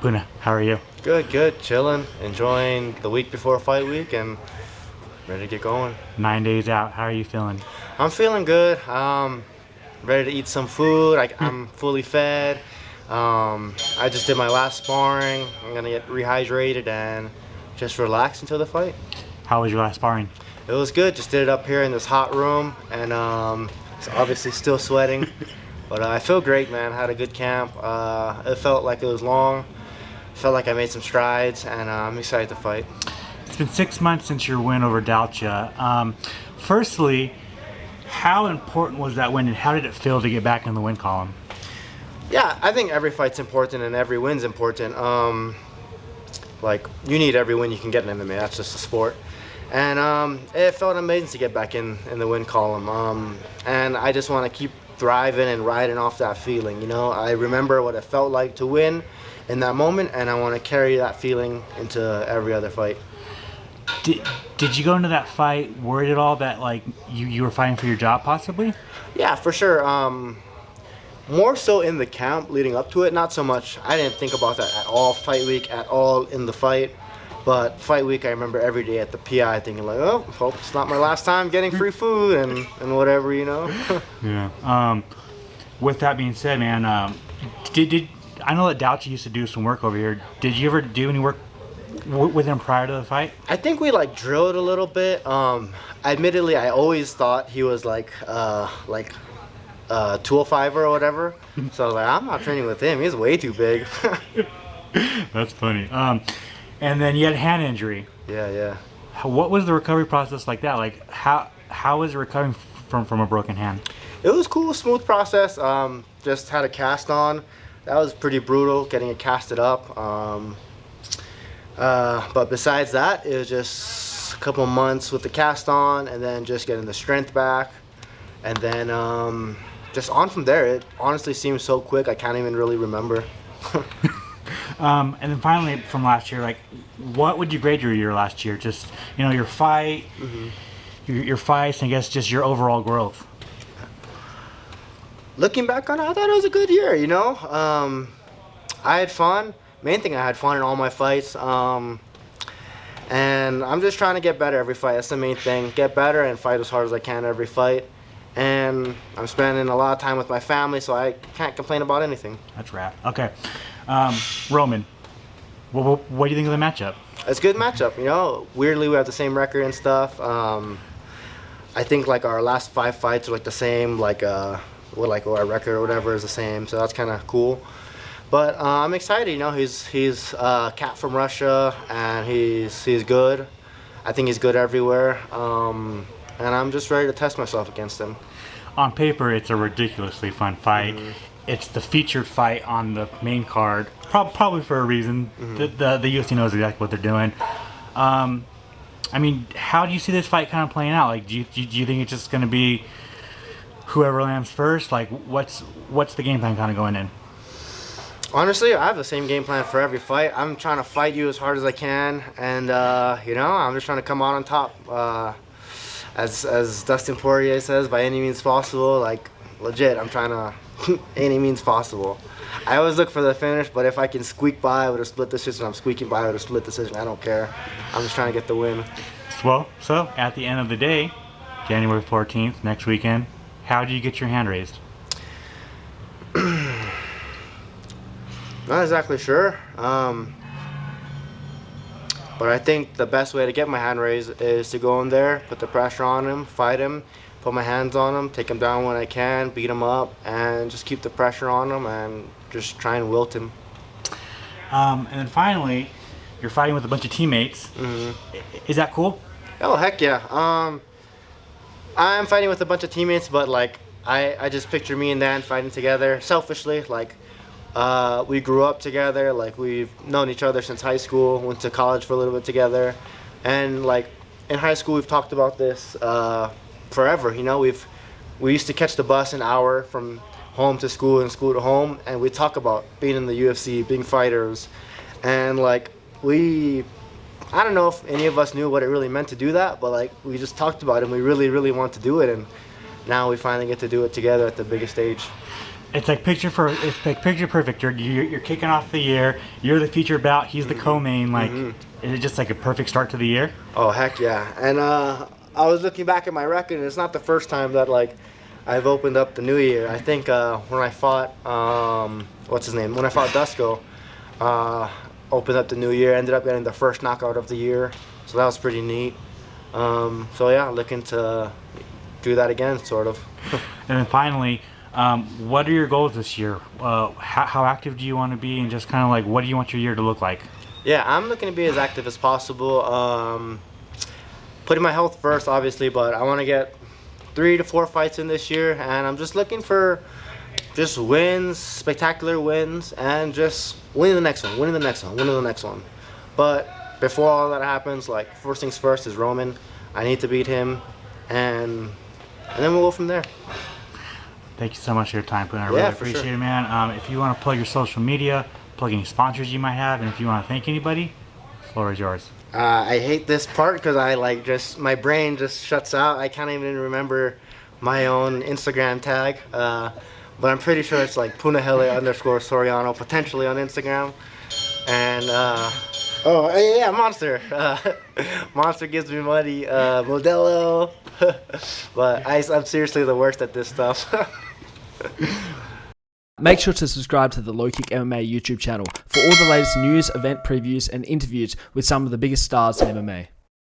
Puna, how are you? Good, good. Chilling, enjoying the week before fight week, and ready to get going. 9 days out. How are you feeling? I'm feeling good. Ready to eat some food. I'm fully fed. I just did my last sparring. I'm gonna get rehydrated and just relax until the fight. How was your last sparring? It was good. Just did it up here in this hot room, and it's obviously still sweating. But I feel great, man. Had a good camp. It felt like it was long. Felt like I made some strides, and I'm excited to fight. It's been 6 months since your win over Dalcha. Firstly, how important was that win, and how did it feel to get back in the win column? Yeah, I think every fight's important and every win's important. Like, you need every win you can get in MMA. That's just a sport. And it felt amazing to get back in the win column. And I just want to keep thriving and riding off that feeling. You know, I remember what it felt like to win in that moment, and I want to carry that feeling into every other fight. Did you go into that fight worried at all that like you were fighting for your job possibly? Yeah, for sure. More so in the camp leading up to it, not so much. I didn't think about that at all fight week, at all in the fight. But fight week, I remember every day at the PI thinking like, oh, hope it's not my last time getting free food and whatever, you know. Yeah. With that being said, man, did I know that Dalcha used to do some work over here. Did you ever do any work with him prior to the fight? I think we like drilled a little bit. Admittedly, I always thought he was like 205 or whatever. So I was like, I'm not training with him. He's way too big. That's funny. And then you had a hand injury. Yeah. What was the recovery process like that? Like how was it recovering from a broken hand? It was cool, smooth process. Just had a cast on. That was pretty brutal, getting it casted up. But besides that, it was just a couple months with the cast on, and then just getting the strength back, and then just on from there. It honestly seems so quick, I can't even really remember. And then finally, from last year, like, what would you grade your year last year? Just, you know, your fight, your fights, and I guess just your overall growth. Looking back on it, I thought it was a good year, you know? I had fun. Main thing, I had fun in all my fights. And I'm just trying to get better every fight. That's the main thing. Get better and fight as hard as I can every fight. And I'm spending a lot of time with my family, so I can't complain about anything. That's rad. Okay. Roman, what do you think of the matchup? It's a good matchup, you know? Weirdly, we have the same record and stuff. I think like our last 5 fights are like the same, like our record or whatever is the same, so that's kind of cool. But I'm excited, you know. He's a cat from Russia, and he's good. I think he's good everywhere, and I'm just ready to test myself against him. On paper, it's a ridiculously fun fight. It's the featured fight on the main card, probably for a reason. The UFC knows exactly what they're doing. I mean, how do you see this fight kind of playing out? Like, do you think it's just going to be whoever lands first? Like, what's the game plan kind of going in? Honestly, I have the same game plan for every fight. I'm trying to fight you as hard as I can, and you know, I'm just trying to come out on top. As Dustin Poirier says, by any means possible. Like, legit, I'm trying to any means possible. I always look for the finish, but if I can squeak by with a split decision, I'm squeaking by with a split decision. I don't care. I'm just trying to get the win. Well, so at the end of the day, January 14th, next weekend, how do you get your hand raised? Not exactly sure, but I think the best way to get my hand raised is to go in there, put the pressure on him, fight him, put my hands on him, take him down when I can, beat him up, and just keep the pressure on him and just try and wilt him. And then finally, you're fighting with a bunch of teammates. Is that cool? Oh, heck yeah. I'm fighting with a bunch of teammates, but like I just picture me and Dan fighting together selfishly. Like, we grew up together, like we've known each other since high school, went to college for a little bit together, and like in high school we've talked about this forever, you know. We used to catch the bus an hour from home to school and school to home, and we talk about being in the UFC, being fighters, and like I don't know if any of us knew what it really meant to do that, but like we just talked about it and we really want to do it, and now we finally get to do it together at the biggest stage. It's like picture perfect. You're kicking off the year. You're the featured bout. He's the co-main. Like, is it just like a perfect start to the year? Oh heck yeah! And I was looking back at my record, and it's not the first time that like I've opened up the new year. I think when I fought what's his name? When I fought Dusko, opened up the new year. Ended up getting the first knockout of the year, so that was pretty neat. So yeah, looking to do that again, sort of. And then finally, what are your goals this year? How active do you want to be, and just kind of like what do you want your year to look like? Yeah, I'm looking to be as active as possible. Putting my health first, obviously, but I want to get 3 to 4 fights in this year, and I'm just looking for just wins, spectacular wins, and just winning the next one, winning the next one, winning the next one. But before all that happens, like, first things first is Roman. I need to beat him, and then we'll go from there. Thank you so much for your time, Punahele. I really appreciate it, man. If you want to plug your social media, plug any sponsors you might have, and if you want to thank anybody, the floor is yours. I hate this part because my brain just shuts out. I can't even remember my own Instagram tag, but I'm pretty sure it's like Punahele_Soriano, potentially on Instagram. And oh yeah, Monster. Monster gives me money. Modelo. But I'm seriously the worst at this stuff. Make sure to subscribe to the LowKickMMA YouTube channel for all the latest news, event previews, and interviews with some of the biggest stars in MMA.